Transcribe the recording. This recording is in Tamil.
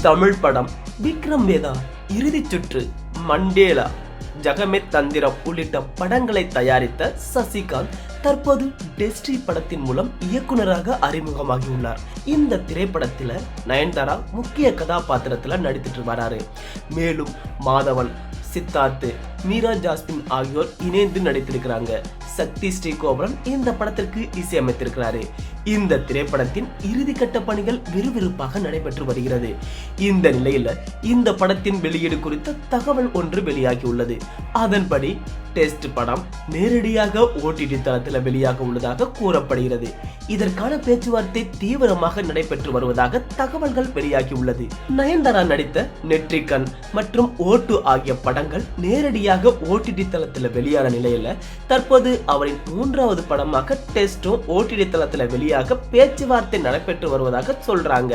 தமிழ் படம் விக்ரம் வேதா, இறுதிச் சுற்று, மண்டேலா, ஜகமெத் தந்திரம் உள்ளிட்ட படங்களை தயாரித்த சசிகாந்த் தற்போது டெஸ்டி படத்தின் மூலம் இயக்குனராக அறிமுகமாகியுள்ளார். இந்த திரைப்படத்தில் நயன்தாரா முக்கிய கதாபாத்திரத்துல நடித்துட்டு வராரு. மேலும் மாதவன், சித்தார்த், மீரா ஜாஸ்மின் ஆகியோர் இணைந்து நடித்திருக்கிறாங்க. சக்தி ஸ்ரீகோபுரம் இந்த படத்திற்கு இசையமைத்திருக்கிறாரு. இந்த திரைப்படத்தின் இறுதிக்கட்ட பணிகள் விறுவிறுப்பாக நடைபெற்று வருகிறது. இந்த நிலையில இந்த படத்தின் வெளியீடு குறித்த தகவல் ஒன்று வெளியாகியுள்ளது. அதன்படி டெஸ்ட் படம் நேரடியாக OTT தளத்தில் வெளியாக உள்ளதாக கூறப்படுகிறது. இதற்கான பேச்சுவார்த்தை தீவிரமாக நடைபெற்று வருவதாக தகவல்கள் வெளியாகியுள்ளது. நயன்தாரா நடித்த நெற்றிக்கண் மற்றும் ஓட்டு ஆகிய படங்கள் நேரடியாக OTT தளத்தில் வெளியான நிலையில தற்போது அவரின் 3வது படமாக டெஸ்டும் OTT தளத்தில் வெளியாக பேச்சுவார்த்தை நடைபெற்று வருவதாக சொல்றாங்க.